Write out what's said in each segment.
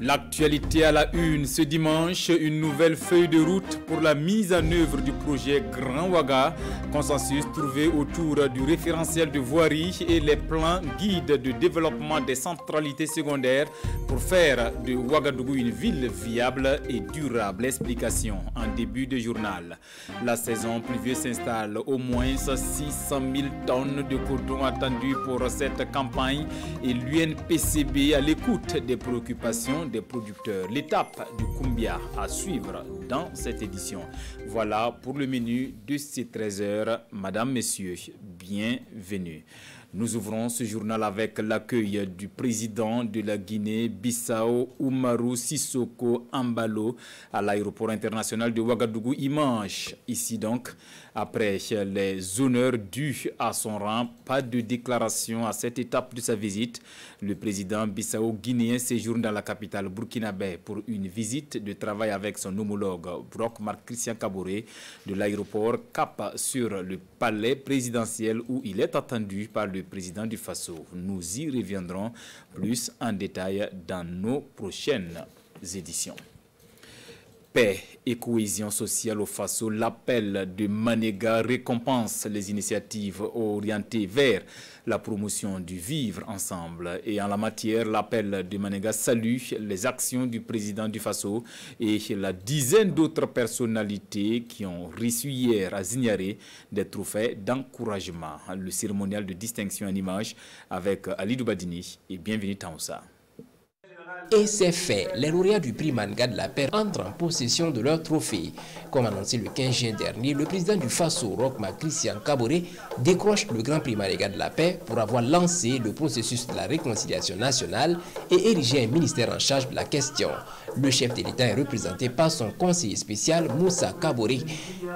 L'actualité à la une ce dimanche, une nouvelle feuille de route pour la mise en œuvre du projet Grand Ouaga. Consensus trouvé autour du référentiel de voirie et les plans guides de développement des centralités secondaires pour faire de Ouagadougou une ville viable et durable. Explication en début de journal. La saison pluvieuse s'installe, au moins 600 000 tonnes de coton attendues pour cette campagne et l'UNPCB à l'écoute des préoccupations des producteurs. L'étape du Koumbia à suivre dans cette édition. Voilà pour le menu de ces 13h. Madame, Messieurs, bienvenue. Nous ouvrons ce journal avec l'accueil du président de la Guinée-Bissau, Oumarou Sissoko Ambalo, à l'aéroport international de Ouagadougou-Imanche. Ici donc, après les honneurs dus à son rang, pas de déclaration à cette étape de sa visite. Le président bissau-guinéen séjourne dans la capitale burkinabé pour une visite de travail avec son homologue Roch-Marc Christian Kaboré de l'aéroport cap sur le palais présidentiel où il est attendu par le président du Faso. Nous y reviendrons plus en détail dans nos prochaines éditions. Paix et cohésion sociale au Faso, l'appel de Manega récompense les initiatives orientées vers la promotion du vivre ensemble. Et en la matière, l'appel de Manega salue les actions du président du Faso et la dizaine d'autres personnalités qui ont reçu hier à Zignaré des trophées d'encouragement. Le cérémonial de distinction en images avec Ali Doubadini et bienvenue Taoussa. Et c'est fait, les lauréats du prix Manga de la paix entrent en possession de leur trophée. Comme annoncé le 15 juin dernier, le président du Faso, Roch-Marc Christian Kaboré, décroche le grand prix Manga de la paix pour avoir lancé le processus de la réconciliation nationale et érigé un ministère en charge de la question. Le chef de l'État est représenté par son conseiller spécial, Moussa Kaboré.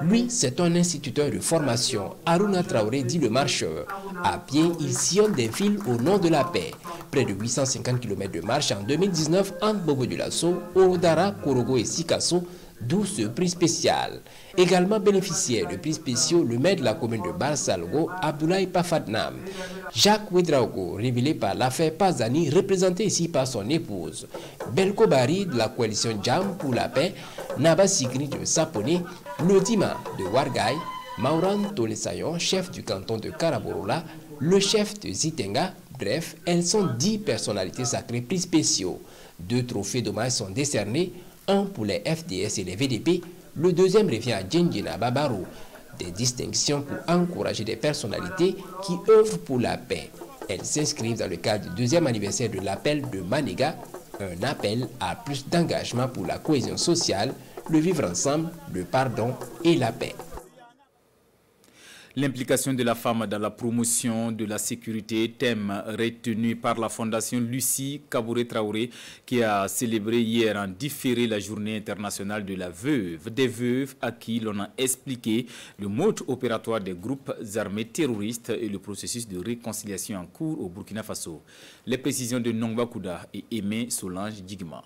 Lui, c'est un instituteur de formation. Aruna Traoré dit le marcheur. À pied, il sillonne des villes au nom de la paix. Près de 850 km de marche en 2019 entre Bobo du Lasso, Orodara, Korogo et Sikasso, d'où ce prix spécial. Également bénéficiaire de prix spéciaux, le maire de la commune de Barsalgo, Abdoulaye Pafadnam. Jacques Ouedraogo, révélé par l'affaire Pazani, représenté ici par son épouse. Belko Bari de la coalition Jam pour la paix, Naba Sigri de Sapone, Lodima de Wargaï, Mauran Tolesayon, chef du canton de Karaborola, le chef de Zitenga. Bref, elles sont 10 personnalités sacrées prix spéciaux. 2 trophées d'hommage sont décernés, un pour les FDS et les VDP, le deuxième revient à Djendjina Babaro. Des distinctions pour encourager des personnalités qui œuvrent pour la paix. Elles s'inscrivent dans le cadre du 2e anniversaire de l'appel de Manega, un appel à plus d'engagement pour la cohésion sociale, le vivre ensemble, le pardon et la paix. L'implication de la femme dans la promotion de la sécurité, thème retenu par la fondation Lucie Kaboré Traoré qui a célébré hier en différé la journée internationale de la veuve. Des veuves à qui l'on a expliqué le mode opératoire des groupes armés terroristes et le processus de réconciliation en cours au Burkina Faso. Les précisions de Nongba Kouda et Aimé Solange Digma.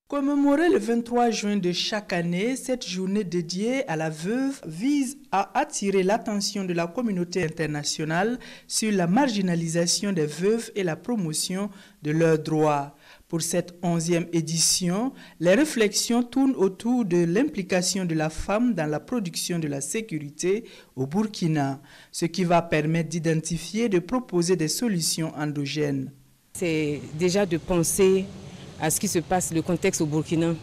Commémorer le 23 juin de chaque année, cette journée dédiée à la veuve vise à attirer l'attention de la communauté internationale sur la marginalisation des veuves et la promotion de leurs droits. Pour cette 11e édition, les réflexions tournent autour de l'implication de la femme dans la production de la sécurité au Burkina, ce qui va permettre d'identifier et de proposer des solutions endogènes. C'est déjà de penser à ce qui se passe, le contexte au Burkina,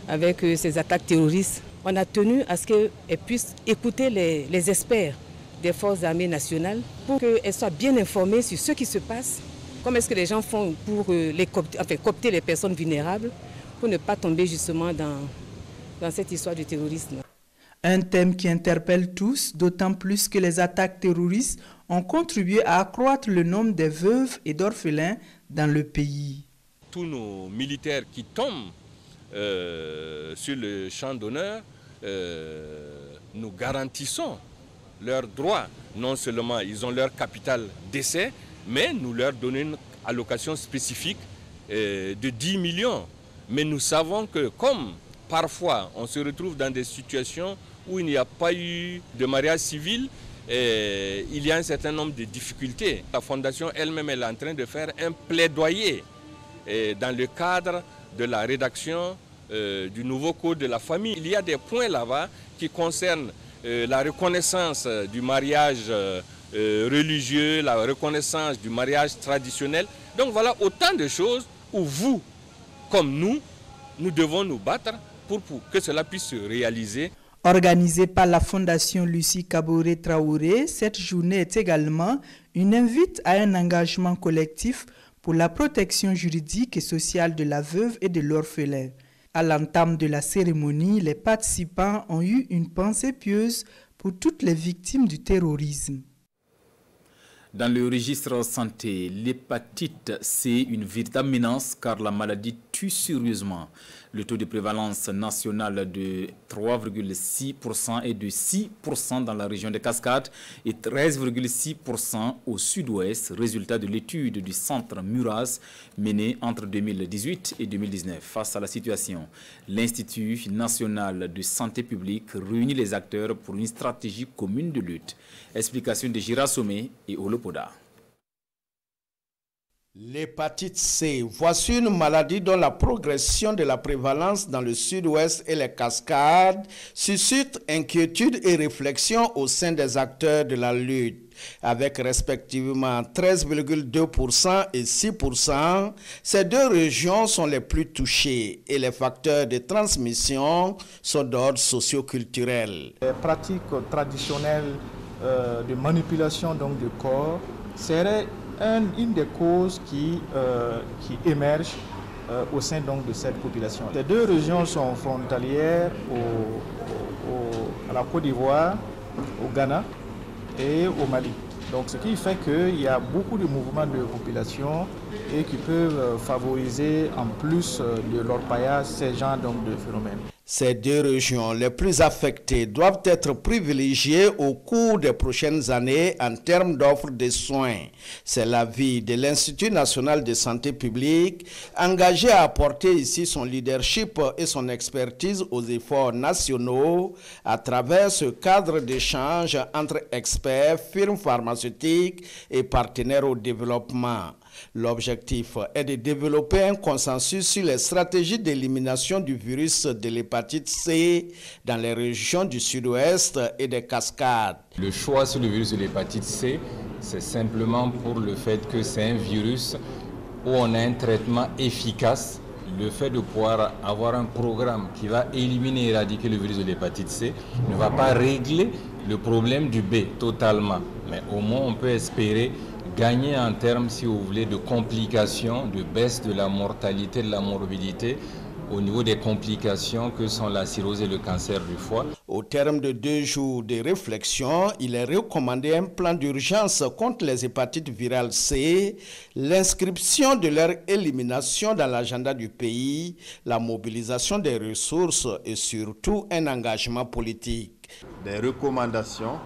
avec ces attaques terroristes. On a tenu à ce qu'elles puissent écouter les experts des forces armées nationales pour qu'elles soient bien informées sur ce qui se passe, comment est-ce que les gens font pour coopter les personnes vulnérables, pour ne pas tomber justement dans cette histoire du terrorisme. Un thème qui interpelle tous, d'autant plus que les attaques terroristes ont contribué à accroître le nombre des veuves et d'orphelins dans le pays. Tous nos militaires qui tombent sur le champ d'honneur, nous garantissons leurs droits. Non seulement ils ont leur capital d'essai, mais nous leur donnons une allocation spécifique de 10 millions. Mais nous savons que comme parfois on se retrouve dans des situations où il n'y a pas eu de mariage civil, il y a un certain nombre de difficultés. La Fondation elle-même est en train de faire un plaidoyer dans le cadre de la rédaction du nouveau code de la famille. Il y a des points là-bas qui concernent la reconnaissance du mariage religieux, la reconnaissance du mariage traditionnel. Donc voilà autant de choses où vous, comme nous devons nous battre pour que cela puisse se réaliser. Organisée par la Fondation Lucie Kaboré Traoré, cette journée est également une invite à un engagement collectif pour la protection juridique et sociale de la veuve et de l'orphelin. À l'entame de la cérémonie, les participants ont eu une pensée pieuse pour toutes les victimes du terrorisme. Dans le registre santé, l'hépatite C, une véritable menace car la maladie tue sérieusement. Le taux de prévalence national de 3,6% et de 6% dans la région des Cascades et 13,6% au sud-ouest, résultat de l'étude du centre Muras menée entre 2018 et 2019. Face à la situation, l'Institut national de santé publique réunit les acteurs pour une stratégie commune de lutte. Explication de Gira Somé et Olopoda. L'hépatite C, voici une maladie dont la progression de la prévalence dans le sud-ouest et les Cascades suscite inquiétude et réflexion au sein des acteurs de la lutte. Avec respectivement 13,2% et 6%, ces deux régions sont les plus touchées et les facteurs de transmission sont d'ordre socio-culturel. Les pratiques traditionnelles de manipulation donc, du corps seraient une des causes qui émergent au sein donc, de cette population. Les deux régions sont frontalières à la Côte d'Ivoire, au Ghana et au Mali. Donc, ce qui fait qu'il y a beaucoup de mouvements de population et qui peuvent favoriser en plus de l'orpaillage ces genres donc, de phénomènes. Ces deux régions les plus affectées doivent être privilégiées au cours des prochaines années en termes d'offres de soins. C'est l'avis de l'Institut national de santé publique, engagé à apporter ici son leadership et son expertise aux efforts nationaux à travers ce cadre d'échange entre experts, firmes pharmaceutiques et partenaires au développement. L'objectif est de développer un consensus sur les stratégies d'élimination du virus de l'hépatite C dans les régions du sud-ouest et des Cascades. Le choix sur le virus de l'hépatite C, c'est simplement pour le fait que c'est un virus où on a un traitement efficace. Le fait de pouvoir avoir un programme qui va éliminer et éradiquer le virus de l'hépatite C ne va pas régler le problème du B totalement. Mais au moins on peut espérer gagner en termes, si vous voulez, de complications, de baisse de la mortalité, de la morbidité au niveau des complications que sont la cirrhose et le cancer du foie. Au terme de 2 jours de réflexion, il est recommandé un plan d'urgence contre les hépatites virales C, l'inscription de leur élimination dans l'agenda du pays, la mobilisation des ressources et surtout un engagement politique. Des recommandations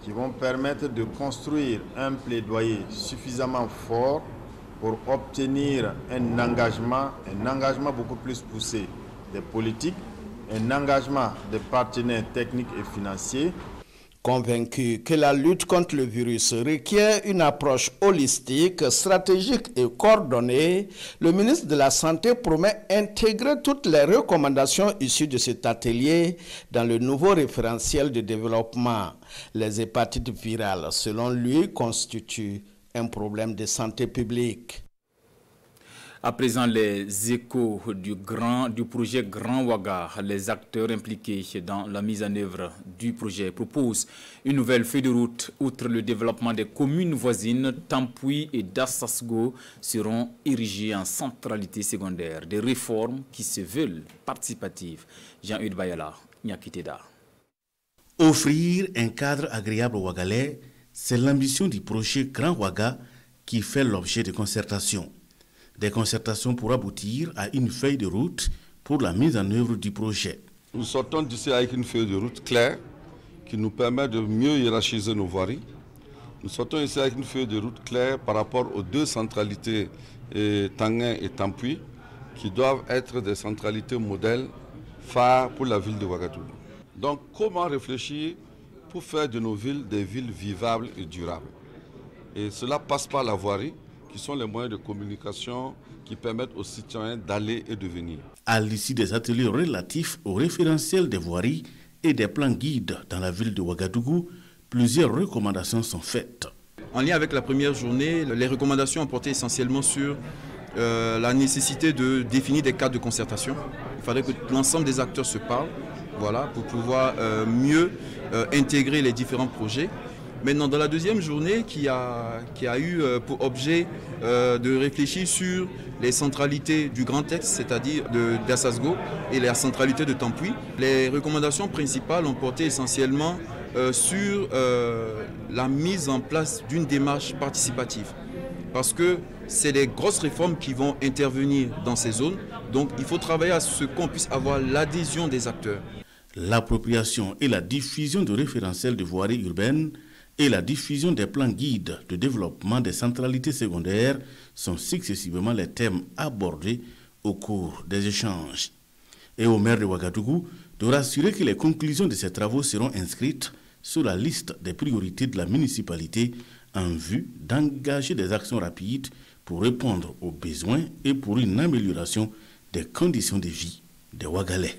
qui vont permettre de construire un plaidoyer suffisamment fort pour obtenir un engagement beaucoup plus poussé des politiques, un engagement des partenaires techniques et financiers. Convaincu que la lutte contre le virus requiert une approche holistique, stratégique et coordonnée, le ministre de la Santé promet intégrer toutes les recommandations issues de cet atelier dans le nouveau référentiel de développement. Les hépatites virales, selon lui, constituent un problème de santé publique. À présent, les échos du projet Grand Ouaga, les acteurs impliqués dans la mise en œuvre du projet proposent une nouvelle feuille de route. Outre le développement des communes voisines, Tampoui et Dassasgo seront érigées en centralité secondaire. Des réformes qui se veulent participatives. Jean-Hugues Bayala, Nyakiteda. Offrir un cadre agréable aux Ouagalais, c'est l'ambition du projet Grand Ouaga qui fait l'objet de concertations. Des concertations pour aboutir à une feuille de route pour la mise en œuvre du projet. Nous sortons d'ici avec une feuille de route claire qui nous permet de mieux hiérarchiser nos voiries. Nous sortons ici avec une feuille de route claire par rapport aux 2 centralités, Tanguin et Tampoui, qui doivent être des centralités modèles phares pour la ville de Ouagadougou. Donc comment réfléchir pour faire de nos villes des villes vivables et durables? Et cela passe par la voirie, qui sont les moyens de communication qui permettent aux citoyens d'aller et de venir. À l'issue des ateliers relatifs au référentiel des voiries et des plans guides dans la ville de Ouagadougou, plusieurs recommandations sont faites. En lien avec la première journée, les recommandations ont porté essentiellement sur la nécessité de définir des cadres de concertation. Il fallait que l'ensemble des acteurs se parlent, voilà, pour pouvoir mieux intégrer les différents projets. Maintenant, dans la deuxième journée, qui a eu pour objet de réfléchir sur les centralités du grand texte, c'est-à-dire d'Assasgo et la centralité de Tampuy, les recommandations principales ont porté essentiellement sur la mise en place d'une démarche participative. Parce que c'est des grosses réformes qui vont intervenir dans ces zones, donc il faut travailler à ce qu'on puisse avoir l'adhésion des acteurs. L'appropriation et la diffusion de référentiels de voirie urbaine et la diffusion des plans guides de développement des centralités secondaires sont successivement les thèmes abordés au cours des échanges. Et au maire de Ouagadougou de rassurer que les conclusions de ces travaux seront inscrites sur la liste des priorités de la municipalité en vue d'engager des actions rapides pour répondre aux besoins et pour une amélioration des conditions de vie des Ouagalais.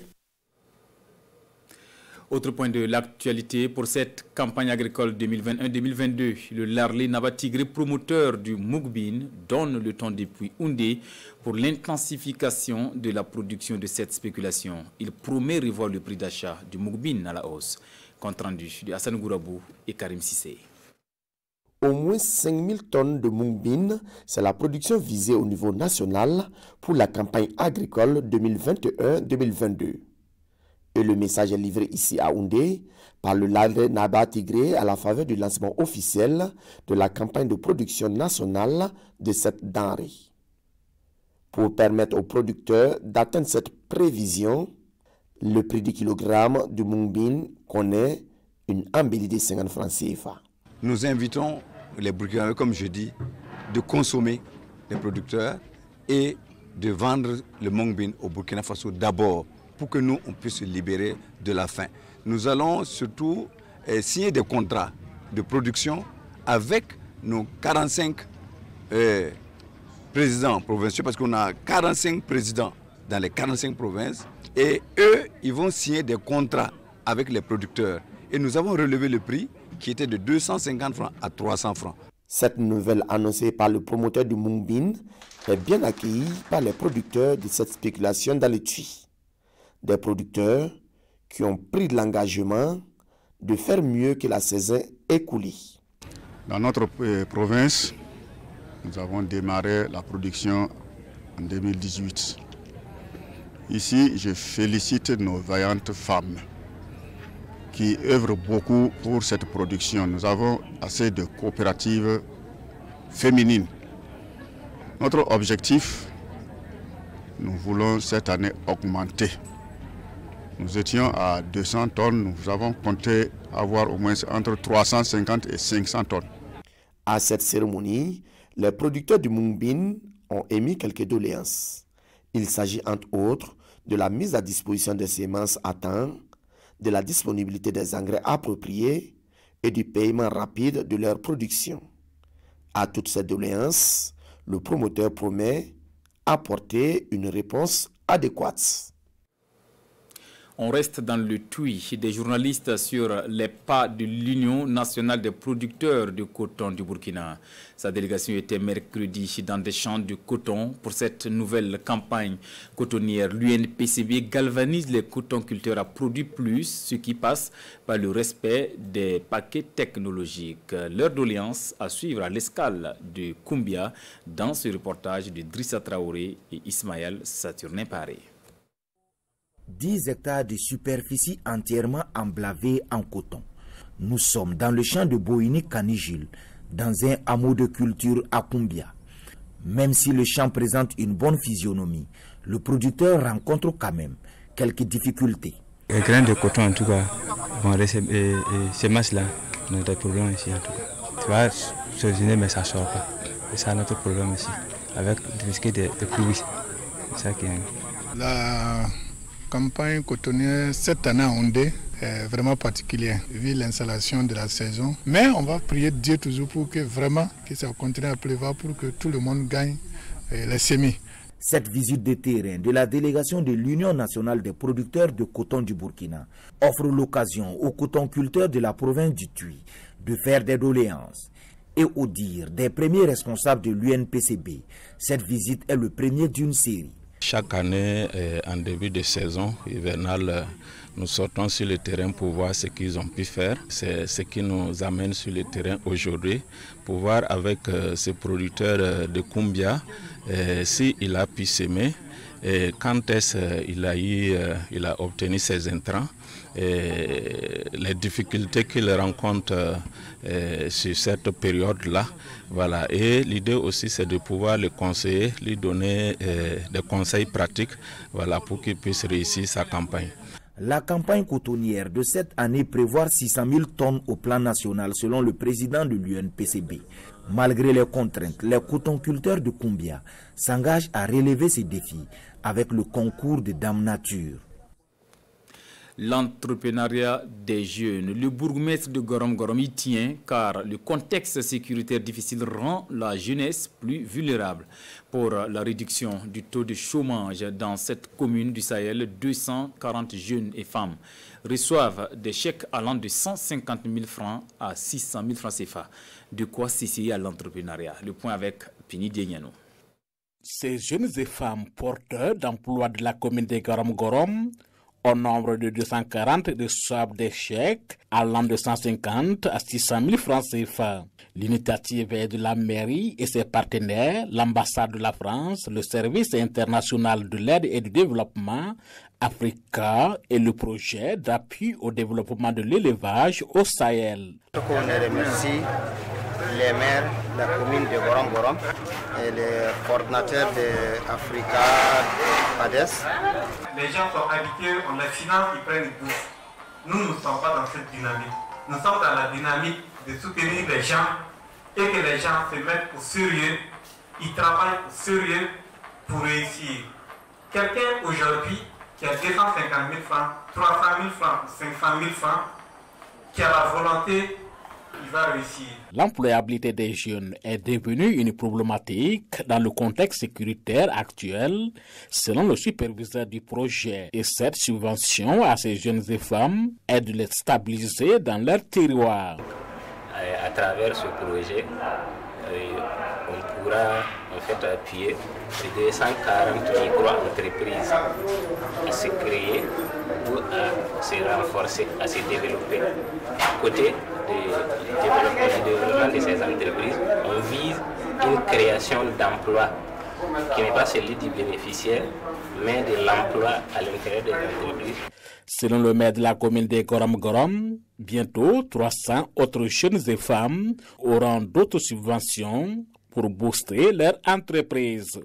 Autre point de l'actualité pour cette campagne agricole 2021-2022, le Larlé Nabatigré, promoteur du Mugbin, donne le temps depuis Oundé pour l'intensification de la production de cette spéculation. Il promet revoir le prix d'achat du Mugbin à la hausse. Compte rendu de Hassan Gourabou et Karim Sissé. Au moins 5000 tonnes de Mugbin, c'est la production visée au niveau national pour la campagne agricole 2021-2022. Et le message est livré ici à Oundé par le Larlé Nabatigré à la faveur du lancement officiel de la campagne de production nationale de cette denrée. Pour permettre aux producteurs d'atteindre cette prévision, le prix du kilogramme du Mugbin connaît une embellie de 50 francs CFA. Nous invitons les Burkinabés, comme je dis, de consommer les producteurs et de vendre le Mugbin au Burkina Faso d'abord, pour que nous, on puisse se libérer de la faim. Nous allons surtout signer des contrats de production avec nos 45 présidents provinciaux, parce qu'on a 45 présidents dans les 45 provinces, et eux, ils vont signer des contrats avec les producteurs. Et nous avons relevé le prix qui était de 250 francs à 300 francs. Cette nouvelle annoncée par le promoteur du Mugbin est bien accueillie par les producteurs de cette spéculation dans les tuiles. Des producteurs qui ont pris de l'engagement de faire mieux que la saison écoulée. Dans notre province, nous avons démarré la production en 2018. Ici, je félicite nos vaillantes femmes qui œuvrent beaucoup pour cette production. Nous avons assez de coopératives féminines. Notre objectif, nous voulons cette année augmenter. Nous étions à 200 tonnes, nous avons compté avoir au moins entre 350 et 500 tonnes. À cette cérémonie, les producteurs du Mugbin ont émis quelques doléances. Il s'agit entre autres de la mise à disposition des semences à temps, de la disponibilité des engrais appropriés et du paiement rapide de leur production. À toutes ces doléances, le promoteur promet apporter une réponse adéquate. On reste dans le tweet des journalistes sur les pas de l'Union nationale des producteurs de coton du Burkina. Sa délégation était mercredi dans des champs de coton pour cette nouvelle campagne cotonnière. L'UNPCB galvanise les cotonculteurs à produire plus, ce qui passe par le respect des paquets technologiques. Leur doléance à suivre à l'escale de Koumbia dans ce reportage de Drissa Traoré et Ismaël Saturnin Paré. 10 hectares de superficie entièrement emblavés en coton. Nous sommes dans le champ de Boïni-Kanijil, dans un hameau de culture à Koumbia. Même si le champ présente une bonne physionomie, le producteur rencontre quand même quelques difficultés. Les grains de coton, en tout cas, ces masses-là, on a des problèmes ici, en tout cas. Tu vois, s'originer, mais ça ne sort pas. Et c'est notre problème ici, avec le risque de pluie. C'est ça qui est... La campagne cotonnière cette année à Oundé vraiment particulier, vu l'installation de la saison. Mais on va prier Dieu toujours pour que vraiment que ça continue à pleuvoir pour que tout le monde gagne les semis. Cette visite de terrain de la délégation de l'Union nationale des producteurs de coton du Burkina offre l'occasion aux cotonculteurs de la province du Tuy de faire des doléances. Et au dire des premiers responsables de l'UNPCB, cette visite est le premier d'une série. Chaque année, en début de saison hivernale, nous sortons sur le terrain pour voir ce qu'ils ont pu faire. C'est ce qui nous amène sur le terrain aujourd'hui, pour voir avec ce producteur de Kumbia s'il a pu s'aimer, quand est-ce qu'il a obtenu ses intrants, les difficultés qu'il rencontre sur cette période-là. Voilà. Et l'idée aussi, c'est de pouvoir le conseiller, lui donner des conseils pratiques, voilà, pour qu'il puisse réussir sa campagne. La campagne cotonnière de cette année prévoit 600 000 tonnes au plan national selon le président de l'UNPCB. Malgré les contraintes, les cotonculteurs de Kumbia s'engagent à relever ces défis avec le concours de Dame Nature. L'entrepreneuriat des jeunes. Le bourgmestre de Gorom Gorom y tient car le contexte sécuritaire difficile rend la jeunesse plus vulnérable. Pour la réduction du taux de chômage dans cette commune du Sahel, 240 jeunes et femmes reçoivent des chèques allant de 150 000 francs à 600 000 francs CFA. De quoi s'essayer à l'entrepreneuriat. Le point avec Pini Diengano. Ces jeunes et femmes porteurs d'emploi de la commune de Gorom Gorom, au nombre de 240, reçoivent des chèques allant de 150 à 600 000 francs CFA. L'initiative est de la mairie et ses partenaires, l'ambassade de la France, le service international de l'aide et du développement, Africa et le projet d'appui au développement de l'élevage au Sahel. On remercie les maires de la commune de Gorom Gorom et les coordinateurs de Africa PADES. Les gens sont habitués, on les finance, ils prennent une bourse. Nous ne sommes pas dans cette dynamique. Nous sommes dans la dynamique de soutenir les gens et que les gens se mettent au sérieux, ils travaillent au sérieux pour réussir. Quelqu'un aujourd'hui qui a 250 000 francs, 300 000 francs, 500 000 francs, qui a la volonté, il va réussir. L'employabilité des jeunes est devenue une problématique dans le contexte sécuritaire actuel, selon le superviseur du projet. Et cette subvention à ces jeunes et femmes est de les stabiliser dans leur terroir. À travers ce projet, on pourra en fait appuyer 240 micro-entreprises à se créer ou à se renforcer, à se développer. Côté du développement de ces entreprises, on vise une création d'emplois qui n'est pas celui du bénéficiaire, mais de l'emploi à l'intérieur des entreprises. Selon le maire de la commune de Gorom Gorom, bientôt 300 autres jeunes et femmes auront d'autres subventions pour booster leur entreprise.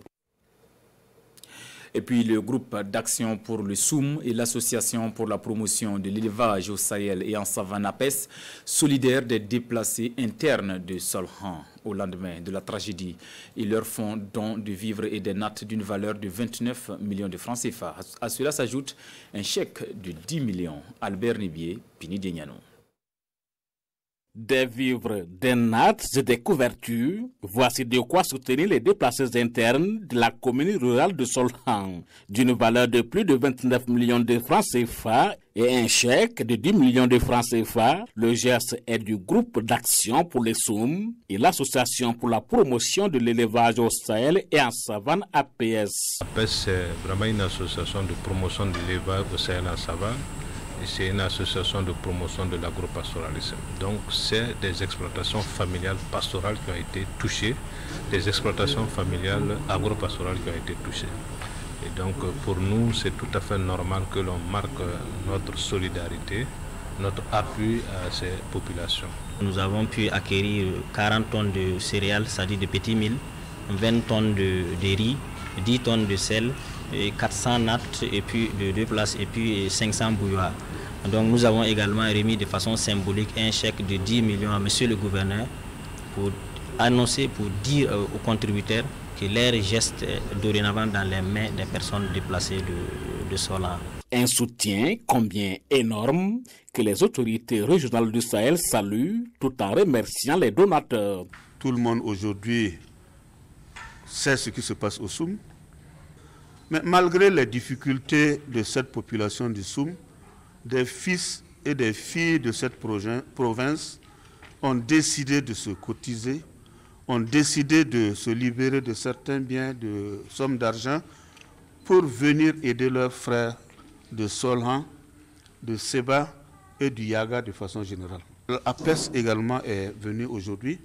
Et puis le groupe d'action pour le SOUM et l'association pour la promotion de l'élevage au Sahel et en savane APES, solidaires des déplacés internes de Solhan au lendemain de la tragédie. Ils leur font don de vivres et des nattes d'une valeur de 29 millions de francs CFA. À cela s'ajoute un chèque de 10 millions. Albert Nibier, Pini Diengano. Des vivres, des nattes et des couvertures, voici de quoi soutenir les déplacés internes de la commune rurale de Solhan, d'une valeur de plus de 29 millions de francs CFA et un chèque de 10 millions de francs CFA. Le geste est du groupe d'action pour les SOUM et l'association pour la promotion de l'élevage au Sahel et en savane APS. APS, c'est vraiment une association de promotion de l'élevage au Sahel et en savane. C'est une association de promotion de l'agropastoralisme. Donc, c'est des exploitations familiales pastorales qui ont été touchées, des exploitations familiales agropastorales qui ont été touchées. Et donc, pour nous, c'est tout à fait normal que l'on marque notre solidarité, notre appui à ces populations. Nous avons pu acquérir 40 tonnes de céréales, c'est-à-dire de petits milles, 20 tonnes de riz, 10 tonnes de sel, et 400 nattes et puis de 2 places et puis 500 bouilloires. Donc nous avons également remis de façon symbolique un chèque de 10 millions à monsieur le gouverneur pour annoncer, pour dire aux contributeurs que leur geste est dorénavant dans les mains des personnes déplacées de Solhan. Un soutien combien énorme que les autorités régionales du Sahel saluent tout en remerciant les donateurs. Tout le monde aujourd'hui sait ce qui se passe au Soum. Mais malgré les difficultés de cette population du Soum, des fils et des filles de cette province ont décidé de se cotiser, ont décidé de se libérer de certains biens, de sommes d'argent, pour venir aider leurs frères de Solhan, de Seba et du Yaga de façon générale. L'APES également est venu aujourd'hui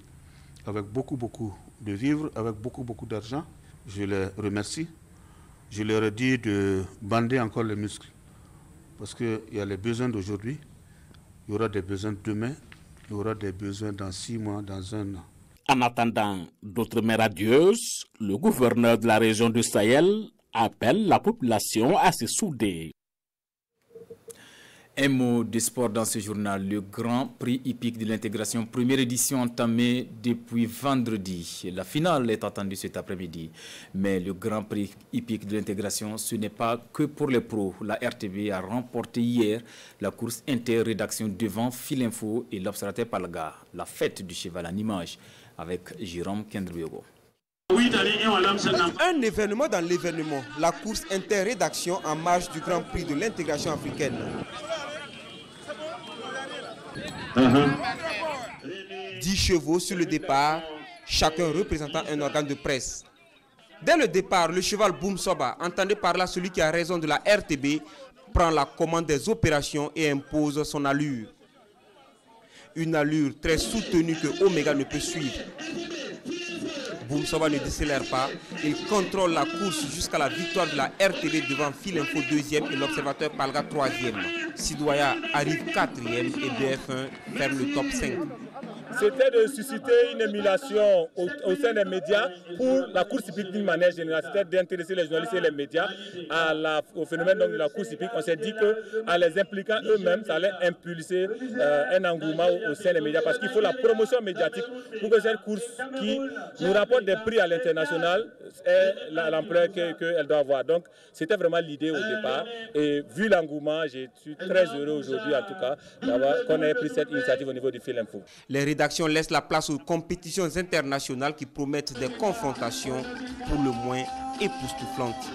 avec beaucoup de vivres, avec beaucoup d'argent. Je les remercie. Je leur ai dit de bander encore les muscles. Parce qu'il y a les besoins d'aujourd'hui, il y aura des besoins demain, il y aura des besoins dans 6 mois, dans 1 an. En attendant d'autres mères radieuses, le gouverneur de la région du Sahel appelle la population à se souder. Un mot de sport dans ce journal. Le Grand Prix hippique de l'intégration, première édition entamée depuis vendredi. La finale est attendue cet après-midi. Mais le Grand Prix hippique de l'intégration, ce n'est pas que pour les pros. La RTB a remporté hier la course inter-rédaction devant Filinfo et l'Observateur Palga. La fête du cheval en image avec Jérôme Kendriego. Un événement dans l'événement, la course inter-rédaction en marge du Grand Prix de l'intégration africaine. 10 chevaux sur le départ, chacun représentant un organe de presse. Dès le départ, le cheval Boum Soba, entendez par là celui qui a raison de la RTB, prend la commande des opérations et impose son allure. Une allure très soutenue que Omega ne peut suivre. Boum Soba ne décélère pas, il contrôle la course jusqu'à la victoire de la RTB devant Filinfo 2e et l'Observateur Palga 3e. Sidoya arrive 4e et BF1 ferme le top 5. C'était de susciter une émulation au sein des médias pour la course hippique d'une manière générale. C'était d'intéresser les journalistes et les médias au phénomène de la course hippique. On s'est dit qu'en les impliquant eux-mêmes, ça allait impulser un engouement au sein des médias parce qu'il faut la promotion médiatique pour que cette course qui nous rapporte des prix à l'international ait l'ampleur qu'elle doit avoir. Donc c'était vraiment l'idée au départ et vu l'engouement, je suis très heureux aujourd'hui en tout cas qu'on ait pris cette initiative au niveau du Filinfo. Les rédactions laissent la place aux compétitions internationales qui promettent des confrontations pour le moins époustouflantes.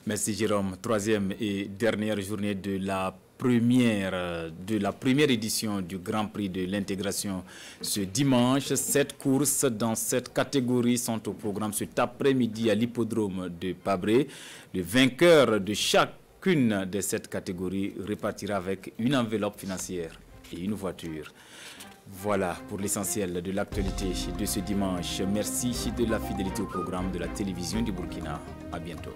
Merci Jérôme. Troisième et dernière journée de la première édition du Grand Prix de l'intégration ce dimanche. 7 courses dans cette catégorie sont au programme cet après-midi à l'hippodrome de Pabré. Le vainqueur de chacune de cette catégorie repartira avec une enveloppe financière et une voiture. Voilà pour l'essentiel de l'actualité de ce dimanche. Merci de la fidélité au programme de la télévision du Burkina. À bientôt.